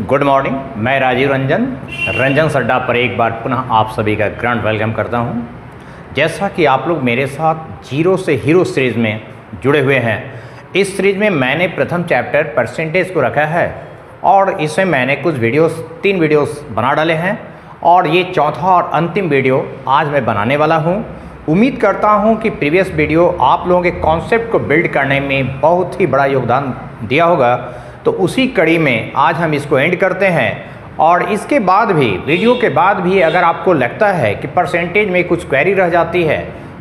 Good morning. मैं राजीव रंजन सड्डा पर एक बार पुनः आप सभी का ग्रैंड वेलकम करता हूं। जैसा कि आप लोग मेरे साथ जीरो से हीरो सीरीज़ में जुड़े हुए हैं, इस सीरीज़ में मैंने प्रथम चैप्टर परसेंटेज को रखा है और इसमें मैंने कुछ तीन वीडियोस बना डाले हैं और ये चौथा और अंतिम वीडियो आज मैं बनाने वाला हूँ। उम्मीद करता हूँ कि प्रीवियस वीडियो आप लोगों के कॉन्सेप्ट को बिल्ड करने में बहुत ही बड़ा योगदान दिया होगा। तो उसी कड़ी में आज हम इसको एंड करते हैं और इसके बाद भी वीडियो के बाद भी अगर आपको लगता है कि परसेंटेज में कुछ क्वेरी रह जाती है,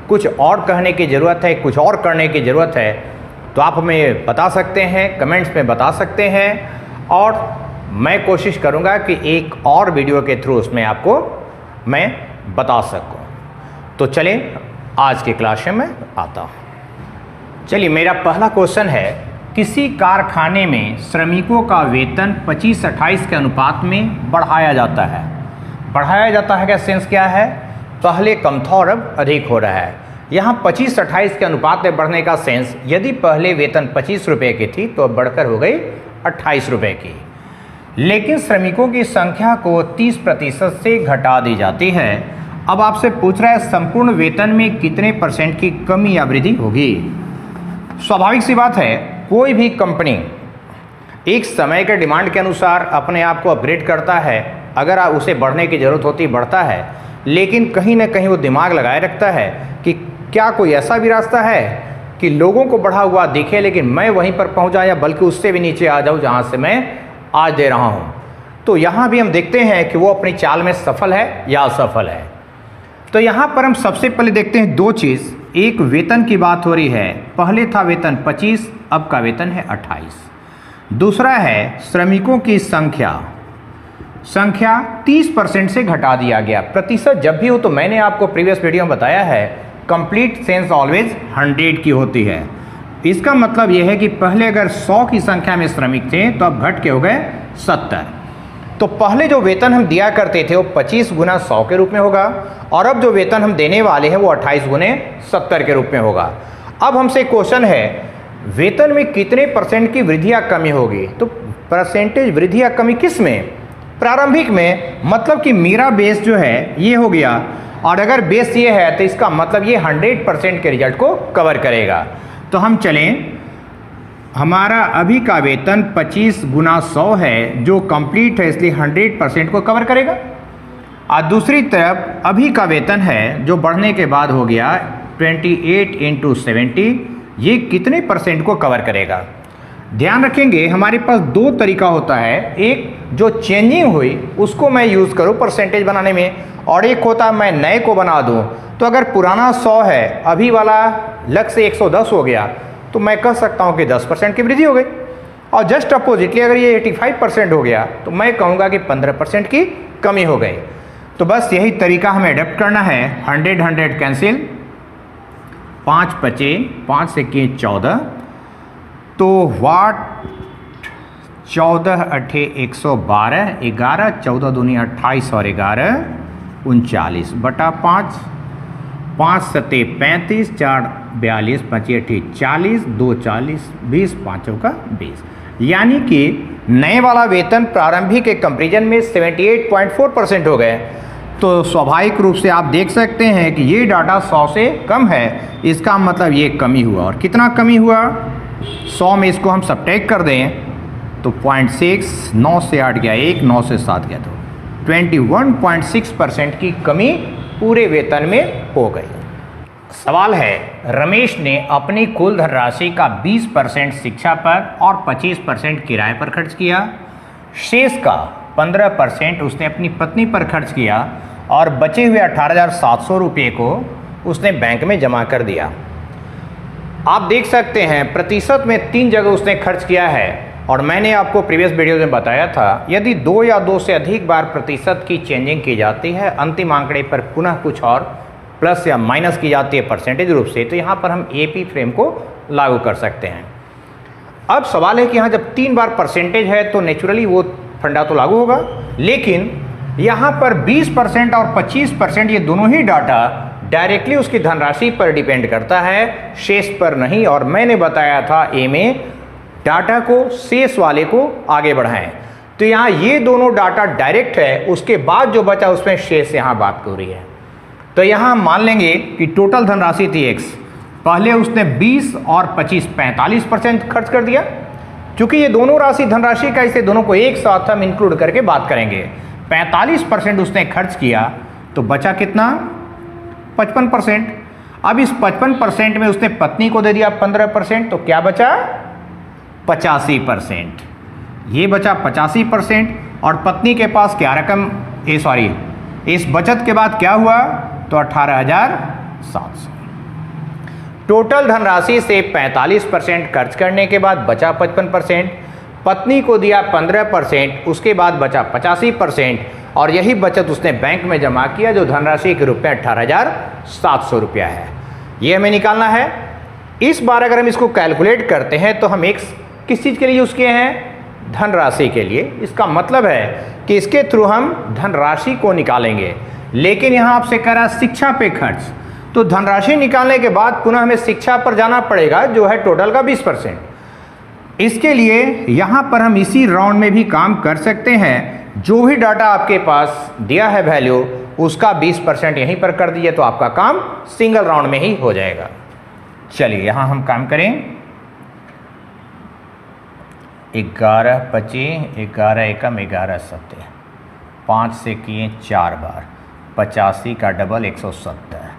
कुछ और कहने की ज़रूरत है, कुछ और करने की ज़रूरत है, तो आप हमें बता सकते हैं, कमेंट्स में बता सकते हैं और मैं कोशिश करूंगा कि एक और वीडियो के थ्रू उसमें आपको मैं बता सकूं। तो चलिए आज की क्लास में मैं आता हूं। चलिए, मेरा पहला क्वेश्चन है, किसी कारखाने में श्रमिकों का वेतन 25-28 के अनुपात में बढ़ाया जाता है। बढ़ाया जाता है का सेंस क्या है? पहले कम था और अब अधिक हो रहा है। यहाँ 25-28 के अनुपात में बढ़ने का सेंस, यदि पहले वेतन 25 रुपये की थी तो अब बढ़कर हो गई 28 रुपये की, लेकिन श्रमिकों की संख्या को 30% से घटा दी जाती है। अब आपसे पूछ रहा है संपूर्ण वेतन में कितने % की कमी या वृद्धि होगी। स्वाभाविक सी बात है, कोई भी कंपनी एक समय के डिमांड के अनुसार अपने आप को अपग्रेड करता है। अगर उसे बढ़ने की ज़रूरत होती बढ़ता है, लेकिन कहीं ना कहीं वो दिमाग लगाए रखता है कि क्या कोई ऐसा भी रास्ता है कि लोगों को बढ़ा हुआ दिखे लेकिन मैं वहीं पर पहुंच जाऊं या बल्कि उससे भी नीचे आ जाऊं जहां से मैं आज दे रहा हूं। तो यहां भी हम देखते हैं कि वो अपनी चाल में सफल है या असफल है। तो यहां पर हम सबसे पहले देखते हैं दो चीज़। एक, वेतन की बात हो रही है, पहले था वेतन 25, अब का वेतन है 28। दूसरा है श्रमिकों की संख्या 30% से घटा दिया गया। प्रतिशत जब भी हो तो मैंने आपको प्रीवियस वीडियो में बताया है, कंप्लीट सेंस ऑलवेज 100 की होती है। इसका मतलब यह है कि पहले अगर 100 की संख्या में श्रमिक थे तो अब घट के हो गए 70। तो पहले जो वेतन हम दिया करते थे वो 25 गुना 100 के रूप में होगा और अब जो वेतन हम देने वाले हैं वो 28 गुने 70 के रूप में होगा। अब हमसे क्वेश्चन है, वेतन में कितने % की वृद्धि या कमी होगी। तो परसेंटेज वृद्धि या कमी किस में? प्रारंभिक में। मतलब कि मेरा बेस जो है ये हो गया और अगर बेस ये है तो इसका मतलब ये 100% के रिजल्ट को कवर करेगा। तो हम चलें, हमारा अभी का वेतन 25 गुना 100 है जो कंप्लीट है, इसलिए 100% को कवर करेगा। और दूसरी तरफ अभी का वेतन है जो बढ़ने के बाद हो गया 28 × 70, ये कितने % को कवर करेगा। ध्यान रखेंगे हमारे पास दो तरीका होता है, एक जो चेंजिंग हुई उसको मैं यूज़ करूँ परसेंटेज बनाने में, और एक होता है मैं नए को बना दूँ। तो अगर पुराना 100 है, अभी वाला लग से 110 हो गया, तो मैं कह सकता हूँ कि 10% की वृद्धि हो गई। और जस्ट अपोजिटली अगर ये 85% हो गया तो मैं कहूँगा कि 15% की कमी हो गई। तो बस यही तरीका हमें अडेप्ट करना है। 100 कैंसिल, 5 बचे, 5 से किए 14, तो वाट 14 8 112, 11 14 दूनी 28 और 11 39 बटा 5, 5 सते 35, 4 42, 5 8 40, 2 40, 20, 5 का 20। यानी कि नए वाला वेतन प्रारंभिक के कंपैरिजन में 78.4% हो गए। तो स्वाभाविक रूप से आप देख सकते हैं कि ये डाटा 100 से कम है, इसका मतलब ये कमी हुआ। और कितना कमी हुआ? 100 में इसको हम सबट्रैक्ट कर दें तो 0.6, 9 से 8 गया 1, 9 से 7 गया तो 21.6% की कमी पूरे वेतन में हो गई। सवाल है, रमेश ने अपनी कुल धनराशि का 20% शिक्षा पर और 25% किराए पर खर्च किया। शेष का 15% उसने अपनी पत्नी पर खर्च किया और बचे हुए 18,700 रुपये को उसने बैंक में जमा कर दिया। आप देख सकते हैं प्रतिशत में 3 जगह उसने खर्च किया है और मैंने आपको प्रीवियस वीडियो में बताया था, यदि 2 या 2 से अधिक बार प्रतिशत की चेंजिंग की जाती है, अंतिम आंकड़े पर पुनः कुछ और प्लस या माइनस की जाती है परसेंटेज रूप से, तो यहाँ पर हम एपी फ्रेम को लागू कर सकते हैं। अब सवाल है कि यहाँ जब 3 बार परसेंटेज है तो नेचुरली वो फंडा तो लागू होगा, लेकिन यहाँ पर 20% और 25% ये दोनों ही डाटा डायरेक्टली उसकी धनराशि पर डिपेंड करता है, शेष पर नहीं। और मैंने बताया था ए में डाटा को शेष वाले को आगे बढ़ाएं। तो यहाँ ये दोनों डाटा डायरेक्ट है, उसके बाद जो बचा उसमें शेष यहाँ बात हो रही है। तो यहाँ हम मान लेंगे कि टोटल धनराशि थी x, पहले उसने 20 और 25 45% खर्च कर दिया। क्योंकि ये दोनों राशि धनराशि का, इसे दोनों को एक साथ हम इंक्लूड करके बात करेंगे। 45% उसने खर्च किया तो बचा कितना? 55%। अब इस 55% में उसने पत्नी को दे दिया 15%, तो क्या बचा? 85%। ये बचा 85%। और पत्नी के पास क्या रकम, इस बचत के बाद क्या हुआ? तो 18,700। टोटल धनराशि से 45% खर्च करने के बाद बचा 55%, पत्नी को दिया 15%, उसके बाद बचा 85%, और यही बचत उसने बैंक में जमा किया जो धनराशि के रूप में 18,700 रुपया है। ये हमें निकालना है। इस बार अगर हम इसको कैलकुलेट करते हैं तो हम एक किस चीज़ के लिए यूज़ किए हैं? धनराशि के लिए। इसका मतलब है कि इसके थ्रू हम धनराशि को निकालेंगे। लेकिन यहाँ आपसे कह रहा है शिक्षा पे खर्च, तो धनराशि निकालने के बाद पुनः हमें शिक्षा पर जाना पड़ेगा जो है टोटल का 20%। इसके लिए यहाँ पर हम इसी राउंड में भी काम कर सकते हैं। जो भी डाटा आपके पास दिया है वैल्यू, उसका 20% यहीं पर कर दीजिए तो आपका काम सिंगल राउंड में ही हो जाएगा। चलिए यहाँ हम काम करें। 11 25 11 एकम 11 सत्य, 5 से किए 4 बार, 85 का डबल 170।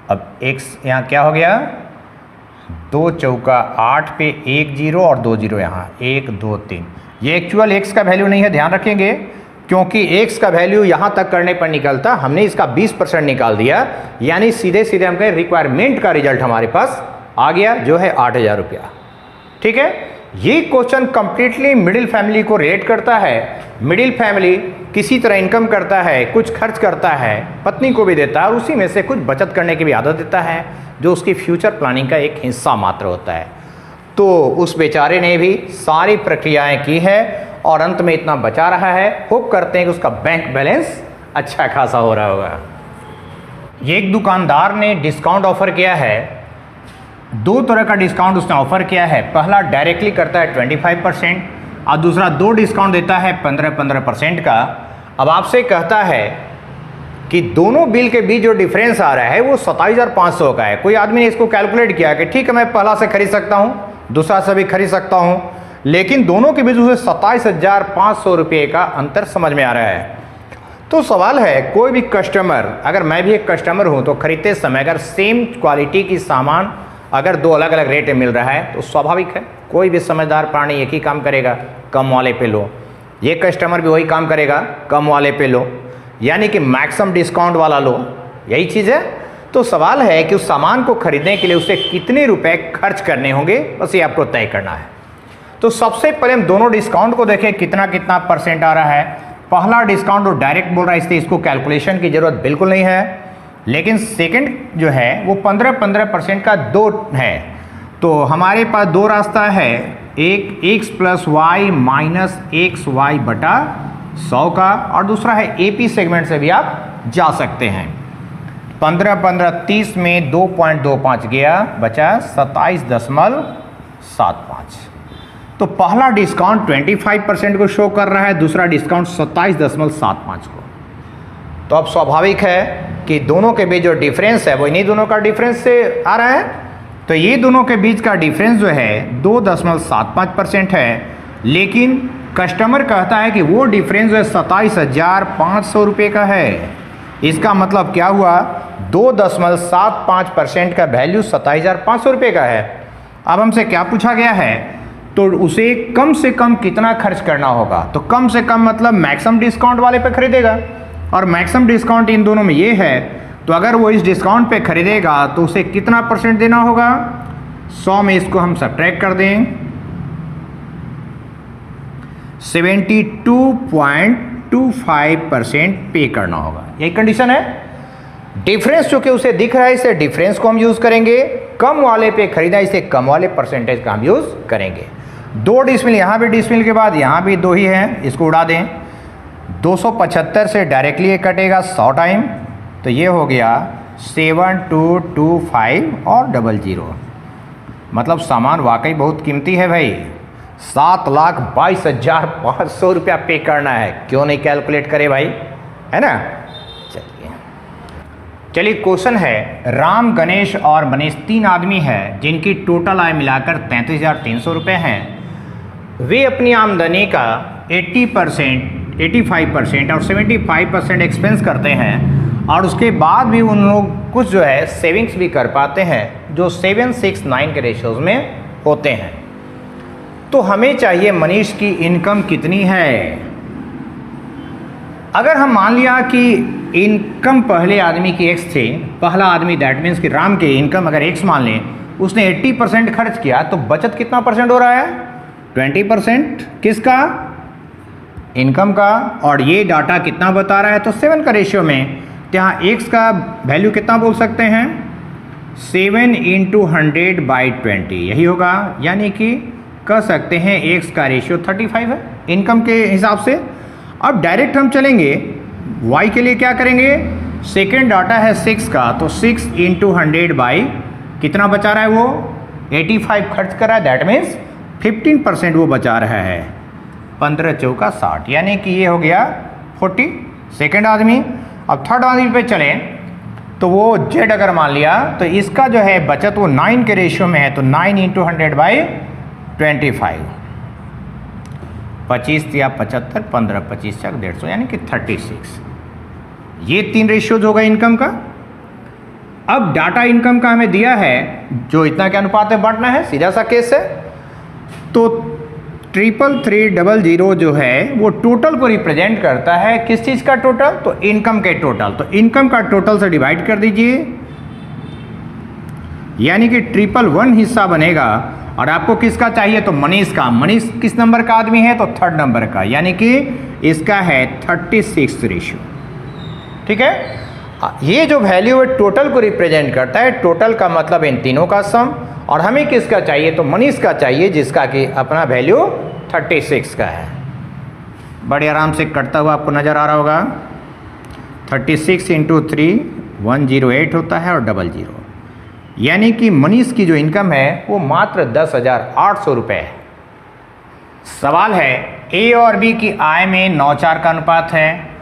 अब x यहाँ क्या हो गया? 2 चौका 8 पे 1 0 और 2 0 यहाँ 1 2 3। ये एक्चुअल x का वैल्यू नहीं है, ध्यान रखेंगे, क्योंकि x का वैल्यू यहाँ तक करने पर निकलता। हमने इसका 20% निकाल दिया, यानी सीधे सीधे हम कहें रिक्वायरमेंट का रिजल्ट हमारे पास आ गया जो है 8,000 रुपया। ठीक है, ये क्वेश्चन कंप्लीटली मिडिल फैमिली को रिलेट करता है। मिडिल फैमिली किसी तरह इनकम करता है, कुछ खर्च करता है, पत्नी को भी देता है और उसी में से कुछ बचत करने की भी आदत देता है, जो उसकी फ्यूचर प्लानिंग का एक हिस्सा मात्र होता है। तो उस बेचारे ने भी सारी प्रक्रियाएं की है और अंत में इतना बचा रहा है। होप करते हैं कि उसका बैंक बैलेंस अच्छा खासा हो रहा होगा। ये एक दुकानदार ने डिस्काउंट ऑफर किया है। 2 तरह का डिस्काउंट उसने ऑफर किया है। पहला डायरेक्टली करता है 25% और दूसरा 2 डिस्काउंट देता है 15% का। अब आपसे कहता है कि दोनों बिल के बीच जो डिफरेंस आ रहा है वो 27,500 का है। कोई आदमी ने इसको कैलकुलेट किया कि ठीक है मैं पहला से खरीद सकता हूँ, दूसरा से भी खरीद सकता हूँ, लेकिन दोनों के बीच उसे 27,500 रुपये का अंतर समझ में आ रहा है। तो सवाल है, कोई भी कस्टमर, अगर मैं भी एक कस्टमर हूँ, तो खरीदते समय अगर सेम क्वालिटी की सामान अगर 2 अलग अलग रेट में मिल रहा है तो स्वाभाविक है कोई भी समझदार प्राणी एक ही काम करेगा, कम वाले पे लो। ये कस्टमर भी वही काम करेगा, कम वाले पे लो, यानी कि मैक्सिमम डिस्काउंट वाला लो। यही चीज़ है। तो सवाल है कि उस सामान को खरीदने के लिए उसे कितने रुपए खर्च करने होंगे, बस ये आपको तय करना है। तो सबसे पहले हम दोनों डिस्काउंट को देखें कितना कितना परसेंट आ रहा है। पहला डिस्काउंट वो डायरेक्ट बोल रहा है, इसलिए इसको कैलकुलेशन की जरूरत बिल्कुल नहीं है। लेकिन सेकंड जो है वो 15% का 2 है। तो हमारे पास 2 रास्ता है, एक x + y माइनस XY बटा 100 का, और दूसरा है AP सेगमेंट से भी आप जा सकते हैं। 15 15 30 में 2.25 गया, बचा 27.75। तो पहला डिस्काउंट 25% को शो कर रहा है, दूसरा डिस्काउंट 27.75 को। तो अब स्वाभाविक है कि दोनों के बीच जो डिफरेंस है वो इन्हीं दोनों का डिफरेंस से आ रहा है। तो ये दोनों के बीच का डिफरेंस जो है 2.75% है, लेकिन कस्टमर कहता है कि वो डिफरेंस जो है 27,500 रुपये का है। इसका मतलब क्या हुआ, 2.75% का वैल्यू 27,500 रुपये का है। अब हमसे क्या पूछा गया है, तो उसे कम से कम कितना खर्च करना होगा। तो कम से कम मतलब मैक्सिमम डिस्काउंट वाले पे खरीदेगा, और मैक्सिमम डिस्काउंट इन दोनों में ये है। तो अगर वो इस डिस्काउंट पे खरीदेगा तो उसे कितना परसेंट देना होगा, 100 में इसको हम सब्ट्रैक्ट कर दें, 72.25% पे करना होगा। यही कंडीशन है। डिफरेंस चूंकि उसे दिख रहा है, इसे डिफरेंस को हम यूज करेंगे। कम वाले पे खरीदा, इसे कम वाले परसेंटेज का हम यूज करेंगे। 2 डिसमिल यहाँ भी, डिसमिल के बाद यहाँ भी 2 ही है, इसको उड़ा दें। 275 से डायरेक्टली ये कटेगा 100 टाइम, तो ये हो गया 7225 और 00। मतलब सामान वाकई बहुत कीमती है भाई। 7,22,500 रुपया पे करना है। क्यों नहीं कैलकुलेट करे भाई, है ना। चलिए क्वेश्चन है, राम, गणेश और मनीष 3 आदमी हैं जिनकी टोटल आय मिलाकर 33,300 रुपये हैं। वे अपनी आमदनी का 80%, 85% और 75% एक्सपेंस करते हैं और उसके बाद भी उन लोग कुछ जो है सेविंग्स भी कर पाते हैं जो 7-6-9 के रेशियोज में होते हैं। तो हमें चाहिए मनीष की इनकम कितनी है। अगर हम मान लिया कि इनकम पहले आदमी की x थे, पहला आदमी दैट मीन्स कि राम के इनकम अगर x मान लें, उसने 80% खर्च किया तो बचत कितना परसेंट हो रहा है, 20%। किसका, इनकम का। और ये डाटा कितना बता रहा है, तो 7 का रेशियो में, तो यहाँ x का वैल्यू कितना बोल सकते हैं, 7 × 100/20 यही होगा। यानी कि कह सकते हैं x का रेशियो 35 है इनकम के हिसाब से। अब डायरेक्ट हम चलेंगे y के लिए, क्या करेंगे, सेकेंड डाटा है 6 का, तो 6 × 100 कितना बचा रहा है वो, 85 खर्च कर रहा है, दैट मीन्स 15% वो बचा रहा है। 15 चौका 60, यानी कि ये हो गया 40 सेकेंड आदमी। अब थर्ड आदमी पे चले तो वो z अगर मान लिया तो इसका जो है बचत वो 9 के रेशियो में है, तो 9 × 100/25, 25 या 75, 15, 25 चक 150, यानी कि 36। ये 3 रेशियोज होगा इनकम का। अब डाटा इनकम का हमें दिया है जो इतना के अनुपात में बांटना है, सीधा सा केस है। तो 33300 जो है वो टोटल को रिप्रेजेंट करता है, किस चीज़ का टोटल, तो इनकम के टोटल। तो इनकम का टोटल से डिवाइड कर दीजिए, यानी कि 111 हिस्सा बनेगा। और आपको किसका चाहिए, तो मनीष का। मनीष किस नंबर का आदमी है, तो 3rd नंबर का, यानी कि इसका है 36 रेशियो। ठीक है, ये जो वैल्यू है टोटल को रिप्रेजेंट करता है। टोटल का मतलब इन तीनों का सम, और हमें किसका चाहिए, तो मनीष का चाहिए, जिसका कि अपना वैल्यू 36 का है। बड़े आराम से कटता हुआ आपको नज़र आ रहा होगा। 36 × 3 108 होता है और 00, यानी कि मनीष की जो इनकम है वो मात्र 10,800 रुपये है। सवाल है, ए और बी की आय में 9:4 का अनुपात है।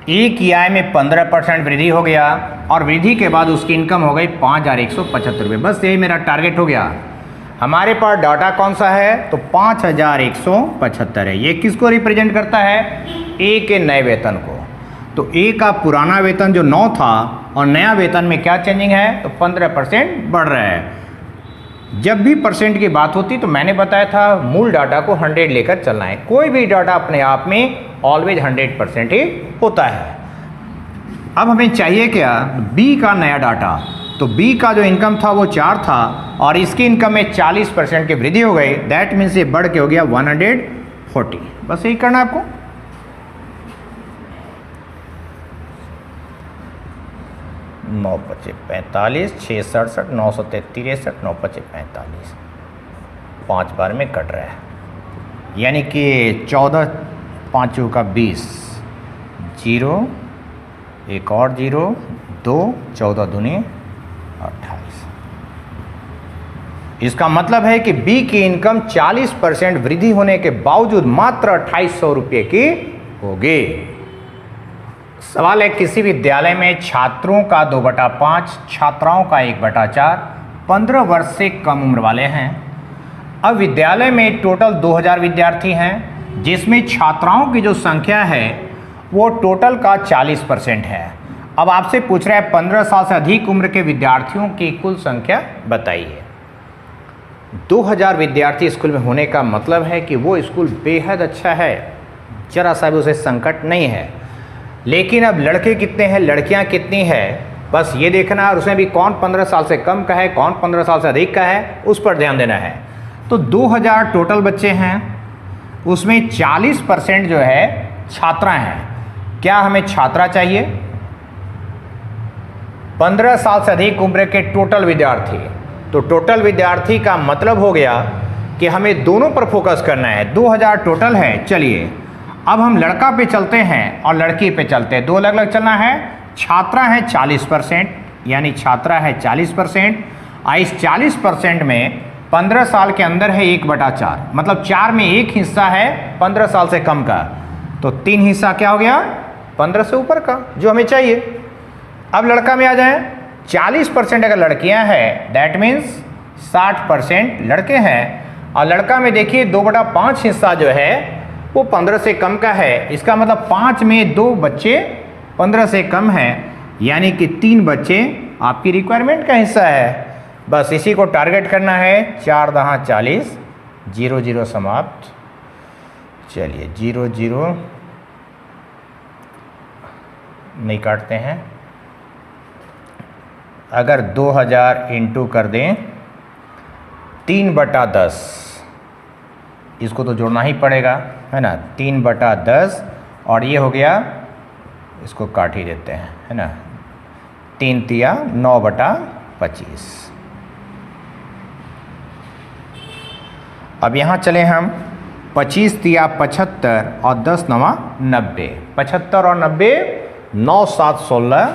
ए की आय में 15% वृद्धि हो गया और वृद्धि के बाद उसकी इनकम हो गई 5,175 रुपये। बस यही मेरा टारगेट हो गया। हमारे पास डाटा कौन सा है, तो 5,175 है। ये किसको रिप्रेजेंट करता है, ए के नए वेतन को। तो ए का पुराना वेतन जो 9 था और नया वेतन में क्या चेंजिंग है, तो 15% बढ़ रहा है। जब भी परसेंट की बात होती तो मैंने बताया था मूल डाटा को 100 लेकर चलना है। कोई भी डाटा अपने आप में ऑलवेज 100% ही होता है। अब हमें चाहिए क्या, बी का नया डाटा। तो बी का जो इनकम था वो 4 था और इसकी इनकम में 40% की वृद्धि हो गई, दैट मीन्स ये बढ़ के हो गया 140। बस यही करना है आपको। नौ पचे 45, 6 67, 9 7 63, 9 पचे 45, 5 बार में कट रहा है, यानी कि 14 5 का 20, 0 एक और 0 2, 14 दूनी 28। इसका मतलब है कि बी की इनकम 40% वृद्धि होने के बावजूद मात्र 2800 रुपये की होगी। सवाल है, किसी विद्यालय में छात्रों का 2/5, छात्राओं का 1/4, 15 वर्ष से कम उम्र वाले हैं। अब विद्यालय में टोटल 2000 विद्यार्थी हैं, जिसमें छात्राओं की जो संख्या है वो टोटल का 40% है। अब आपसे पूछ रहा है 15 साल से अधिक उम्र के विद्यार्थियों की कुल संख्या बताइए। 2000 विद्यार्थी स्कूल में होने का मतलब है कि वो स्कूल बेहद अच्छा है, जरा सा भी उसे संकट नहीं है। लेकिन अब लड़के कितने हैं, लड़कियां कितनी है, बस ये देखना है। और उसमें भी कौन 15 साल से कम का है, कौन 15 साल से अधिक का है, उस पर ध्यान देना है। तो 2000 टोटल बच्चे हैं, उसमें 40% जो है छात्रा हैं। क्या हमें छात्रा चाहिए, 15 साल से अधिक उम्र के टोटल विद्यार्थी। तो टोटल विद्यार्थी का मतलब हो गया कि हमें दोनों पर फोकस करना है। 2000 टोटल है। चलिए अब हम लड़का पे चलते हैं और लड़की पे चलते हैं, दो अलग अलग चलना है। छात्रा है 40%, यानी छात्रा है 40%। इस 40% में 15 साल के अंदर है 1/4, मतलब 4 में 1 हिस्सा है 15 साल से कम का, तो 3 हिस्सा क्या हो गया 15 से ऊपर का जो हमें चाहिए। अब लड़का में आ जाए, 40% अगर लड़कियां हैं दैट मीन्स 60% लड़के हैं, और लड़का में देखिए 2/5 हिस्सा जो है वो 15 से कम का है। इसका मतलब 5 में 2 बच्चे 15 से कम हैं, यानी कि 3 बच्चे आपकी रिक्वायरमेंट का हिस्सा है। बस इसी को टारगेट करना है। 4 दहा 40, 0 0 समाप्त। चलिए 0 0 नहीं काटते हैं। अगर 2000 इंटू कर दें 3/10, इसको तो जोड़ना ही पड़ेगा है ना, 3/10, और ये हो गया, इसको काट ही देते हैं है ना, 3 तिया 9/25। अब यहाँ चले हम, 25 तिया 75 और 10 नवा 90, 75 और 90 9 7 16,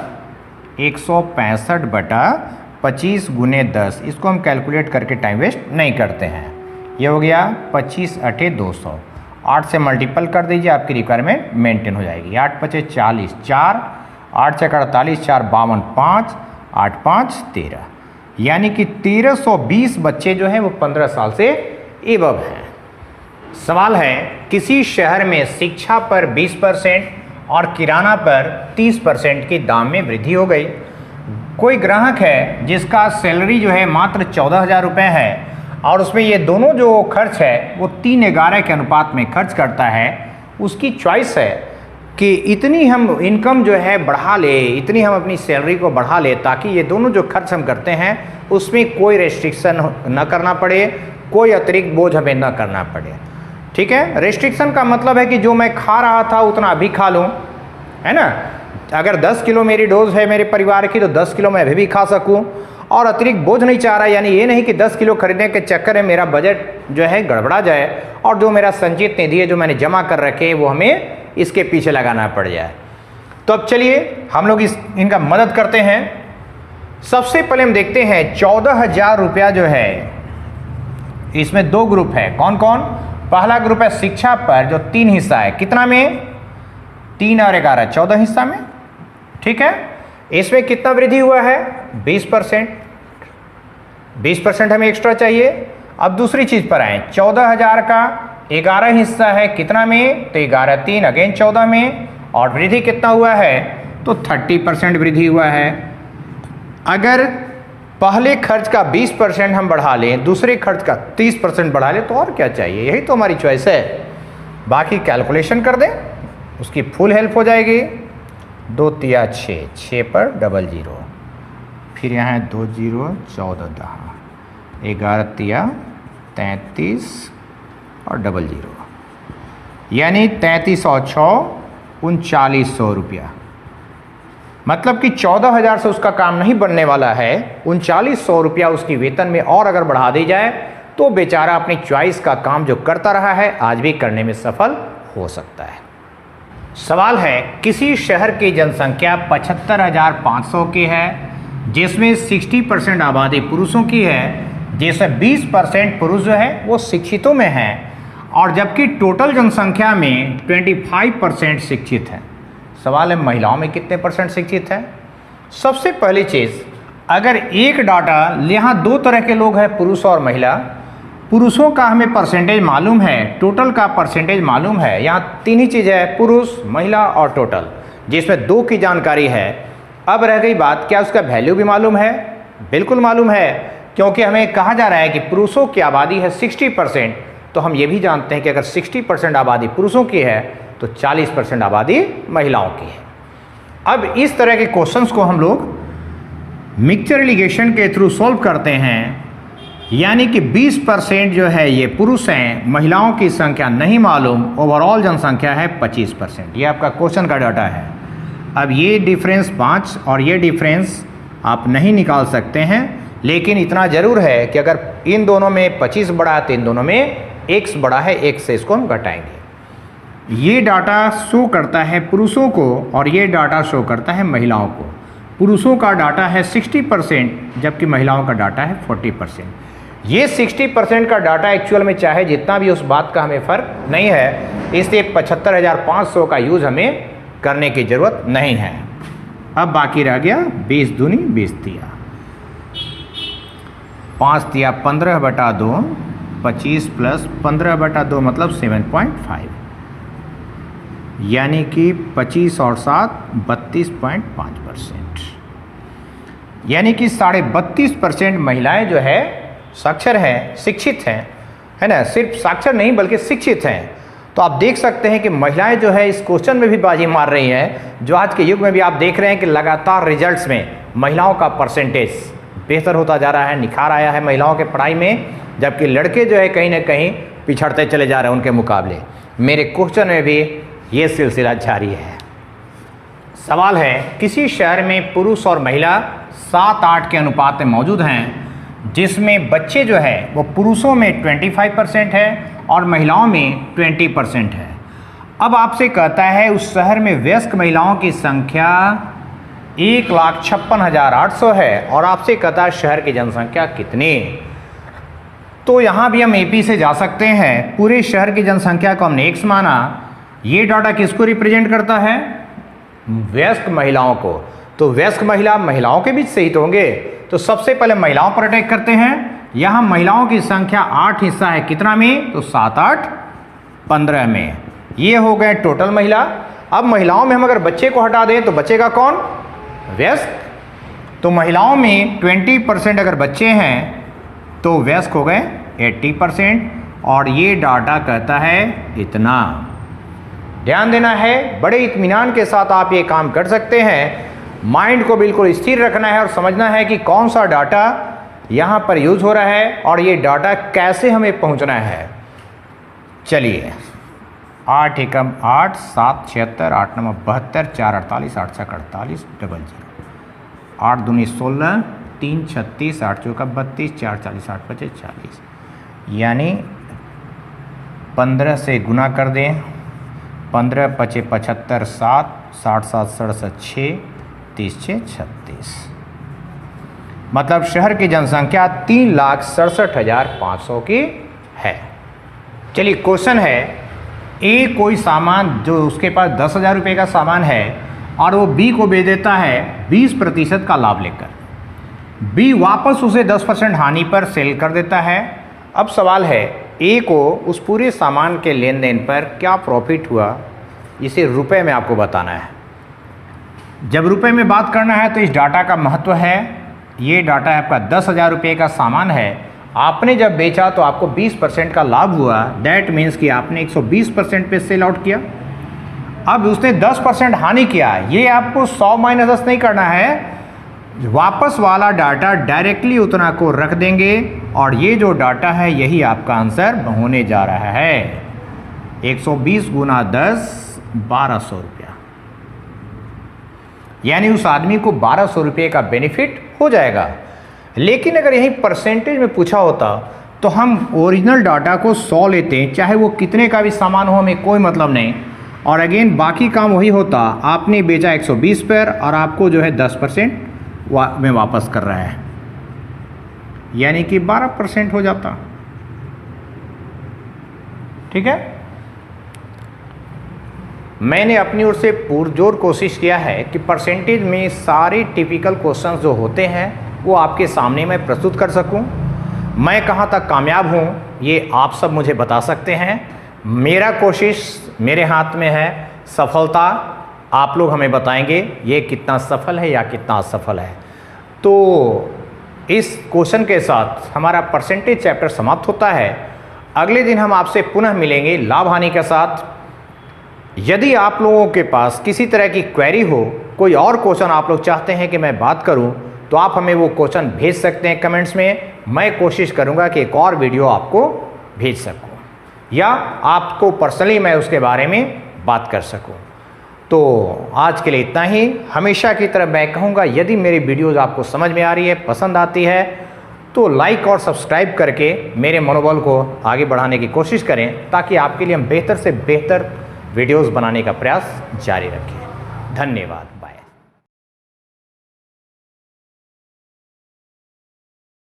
165/25 गुने 10। इसको हम कैलकुलेट करके टाइम वेस्ट नहीं करते हैं। ये हो गया 25 8 200, 8 से मल्टीपल कर दीजिए, आपकी रिक्वायरमेंट मेंटेन हो जाएगी। 8 5 40, 4 8 6 48, 4 52, 5 8 5 13, यानी कि 1320 बच्चे जो हैं वो 15 साल से एबव हैं। सवाल है, किसी शहर में शिक्षा पर 20% और किराना पर 30% के दाम में वृद्धि हो गई। कोई ग्राहक है जिसका सैलरी जो है मात्र 14,000 रुपये है, और उसमें ये दोनों जो खर्च है वो 3:11 के अनुपात में खर्च करता है। उसकी चॉइस है कि इतनी हम इनकम जो है बढ़ा ले, इतनी हम अपनी सैलरी को बढ़ा ले, ताकि ये दोनों जो खर्च हम करते हैं उसमें कोई रेस्ट्रिक्शन न करना पड़े, कोई अतिरिक्त बोझ हमें न करना पड़े। ठीक है, रेस्ट्रिक्शन का मतलब है कि जो मैं खा रहा था उतना अभी खा लूँ, है ना। अगर 10 किलो मेरी डोज है मेरे परिवार की, तो 10 किलो मैं अभी भी खा सकूं, और अतिरिक्त बोझ नहीं चाह रहा, यानी ये नहीं कि 10 किलो खरीदने के चक्कर में मेरा बजट जो है गड़बड़ा जाए, और जो मेरा संचित निधि है जो मैंने जमा कर रखे वो हमें इसके पीछे लगाना पड़ जाए। तो अब चलिए हम लोग इनका मदद करते हैं। सबसे पहले हम देखते हैं 14,000 रुपया जो है, इसमें 2 ग्रुप है। कौन कौन? पहला ग्रुप है शिक्षा पर, जो 3 हिस्सा है। कितना में? 3 और 11 14 हिस्सा में। ठीक है, इसमें कितना वृद्धि हुआ है? 20%। 20% हमें एक्स्ट्रा चाहिए। अब दूसरी चीज पर आए, 14,000 का 11 हिस्सा है। कितना में? तो 11 3 अगेन 14 में, और वृद्धि कितना हुआ है? तो 30% वृद्धि हुआ है। अगर पहले खर्च का 20% हम बढ़ा लें, दूसरे खर्च का 30% बढ़ा लें, तो और क्या चाहिए? यही तो हमारी चॉइस है। बाकी कैलकुलेशन कर दें, उसकी फुल हेल्प हो जाएगी। 2 तिया 6, 6 पर 00, फिर यहाँ है 2 0 14 दहा, 11 तिया 33 और 00, यानी 33 और 6 3900 रुपया। मतलब कि 14,000 से उसका काम नहीं बनने वाला है। 3900 रुपया उसकी वेतन में और अगर बढ़ा दी जाए तो बेचारा अपनी चॉइस का काम जो करता रहा है आज भी करने में सफल हो सकता है। सवाल है, किसी शहर की जनसंख्या 75,500 की है, जिसमें 60% आबादी पुरुषों की है, जिसमें 20% पुरुष जो है वो शिक्षितों में हैं, और जबकि टोटल जनसंख्या में 25% शिक्षित हैं। सवाल है, महिलाओं में कितने % शिक्षित हैं? सबसे पहली चीज़, अगर एक डाटा, यहाँ 2 तरह के लोग हैं, पुरुष और महिला। पुरुषों का हमें परसेंटेज मालूम है, टोटल का परसेंटेज मालूम है। यहाँ 3 ही चीज़ है, पुरुष, महिला और टोटल, जिसमें 2 की जानकारी है। अब रह गई बात, क्या उसका वैल्यू भी मालूम है? बिल्कुल मालूम है, क्योंकि हमें कहा जा रहा है कि पुरुषों की आबादी है 60%, तो हम ये भी जानते हैं कि अगर 60% आबादी पुरुषों की है तो 40% आबादी महिलाओं की है। अब इस तरह के क्वेश्चंस को हम लोग मिक्सचर एलिगेशन के थ्रू सॉल्व करते हैं, यानी कि 20% जो है ये पुरुष हैं, महिलाओं की संख्या नहीं मालूम, ओवरऑल जनसंख्या है 25%। ये आपका क्वेश्चन का डाटा है। अब ये डिफरेंस 5 और ये डिफरेंस आप नहीं निकाल सकते हैं, लेकिन इतना ज़रूर है कि अगर इन दोनों में 25 बड़ा है तो इन दोनों में x बड़ा है, x से इसको हम घटाएंगे। ये डाटा शो करता है पुरुषों को और ये डाटा शो करता है महिलाओं को। पुरुषों का डाटा है 60%, जबकि महिलाओं का डाटा है 40%। ये 60% का डाटा एक्चुअल में चाहे जितना भी उस बात का हमें फ़र्क नहीं है, इसलिए 75,500 का यूज़ हमें करने की ज़रूरत नहीं है। अब बाकी रह गया 20 दूनी 20 तिया 5 तिया 15/2, 25 प्लस 15/2 मतलब 7.5, यानी कि 25 और 7 32.5%, यानी कि 32.5% महिलाएं जो है साक्षर हैं, शिक्षित हैं, है ना। सिर्फ साक्षर नहीं बल्कि शिक्षित हैं। तो आप देख सकते हैं कि महिलाएं जो है इस क्वेश्चन में भी बाजी मार रही हैं। जो आज के युग में भी आप देख रहे हैं कि लगातार रिजल्ट्स में महिलाओं का परसेंटेज बेहतर होता जा रहा है, निखार आया है महिलाओं के पढ़ाई में, जबकि लड़के जो है कहीं ना कहीं पिछड़ते चले जा रहे हैं उनके मुकाबले। मेरे क्वेश्चन में भी ये सिलसिला जारी है। सवाल है, किसी शहर में पुरुष और महिला 7-8 के अनुपात में मौजूद हैं, जिसमें बच्चे जो है वो पुरुषों में 25% है और महिलाओं में 20% है। अब आपसे कहता है उस शहर में वयस्क महिलाओं की संख्या 1,56,800 है और आपसे कहता है शहर की जनसंख्या कितनी। तो यहाँ भी हम एपी से जा सकते हैं। पूरे शहर की जनसंख्या को हमने x माना। ये डाटा किसको रिप्रेजेंट करता है? वयस्क महिलाओं को। तो वयस्क महिलाओं के बीच से ही तो होंगे। तो सबसे पहले महिलाओं पर अटैक करते हैं। यहाँ महिलाओं की संख्या 8 हिस्सा है, कितना में? तो 7, 8, 15 में। ये हो गए टोटल महिला। अब महिलाओं में हम अगर बच्चे को हटा दें तो बचेगा कौन? वयस्क। तो महिलाओं में 20% अगर बच्चे हैं तो वयस्क हो गए 80%। और ये डाटा कहता है इतना। ध्यान देना है, बड़े इत्मीनान के साथ आप ये काम कर सकते हैं। माइंड को बिल्कुल स्थिर रखना है और समझना है कि कौन सा डाटा यहाँ पर यूज हो रहा है और ये डाटा कैसे हमें पहुँचना है। चलिए, 8 एकम 8, 7 76, 8 9 72, 4 48, 8 6 48, 00, 8 दूनी 16, 3 36, 8 चौका 32, 4 40, 8 25 40, यानी 15 से गुना कर दें। 15 25 75, 7 60 7 67 6, 30 6 36, मतलब शहर की जनसंख्या 3,67,500 की है। चलिए, क्वेश्चन है, ए कोई सामान जो उसके पास 10,000 रुपये का सामान है और वो बी को बेच देता है 20% का लाभ लेकर। बी वापस उसे 10% हानि पर सेल कर देता है। अब सवाल है, ए को उस पूरे सामान के लेन देन पर क्या प्रॉफिट हुआ, इसे रुपए में आपको बताना है। जब रुपए में बात करना है तो इस डाटा का महत्व है। ये डाटा आपका 10,000 रुपये का सामान है। आपने जब बेचा तो आपको 20% का लाभ हुआ। दैट मीन्स कि आपने 120% पे सेल आउट किया। अब उसने 10% हानि किया। ये आपको 100 - 10 नहीं करना है। वापस वाला डाटा डायरेक्टली उतना को रख देंगे और ये जो डाटा है यही आपका आंसर होने जा रहा है। 120 गुना 10 1200 रुपया, यानी उस आदमी को 1200 रुपये का बेनिफिट हो जाएगा। लेकिन अगर यही परसेंटेज में पूछा होता तो हम ओरिजिनल डाटा को 100 लेते, चाहे वो कितने का भी सामान हो, हमें कोई मतलब नहीं। और अगेन बाकी काम वही होता। आपने बेचा 120 पर और आपको जो है 10% में वापस कर रहा है, यानी कि 12% हो जाता। ठीक है, मैंने अपनी ओर से पुरजोर कोशिश किया है कि परसेंटेज में सारे टिपिकल क्वेश्चंस जो होते हैं वो आपके सामने मैं प्रस्तुत कर सकूं। मैं कहां तक कामयाब हूं ये आप सब मुझे बता सकते हैं। मेरा कोशिश मेरे हाथ में है, सफलता आप लोग हमें बताएंगे ये कितना सफल है या कितना असफल है। तो इस क्वेश्चन के साथ हमारा परसेंटेज चैप्टर समाप्त होता है। अगले दिन हम आपसे पुनः मिलेंगे लाभ हानि के साथ। यदि आप लोगों के पास किसी तरह की क्वेरी हो, कोई और क्वेश्चन आप लोग चाहते हैं कि मैं बात करूं, तो आप हमें वो क्वेश्चन भेज सकते हैं कमेंट्स में। मैं कोशिश करूंगा कि एक और वीडियो आपको भेज सकूं या आपको पर्सनली मैं उसके बारे में बात कर सकूं। तो आज के लिए इतना ही। हमेशा की तरह मैं कहूँगा, यदि मेरी वीडियोज़ आपको समझ में आ रही है, पसंद आती है, तो लाइक और सब्सक्राइब करके मेरे मनोबल को आगे बढ़ाने की कोशिश करें, ताकि आपके लिए हम बेहतर से बेहतर वीडियोस बनाने का प्रयास जारी रखें। धन्यवाद।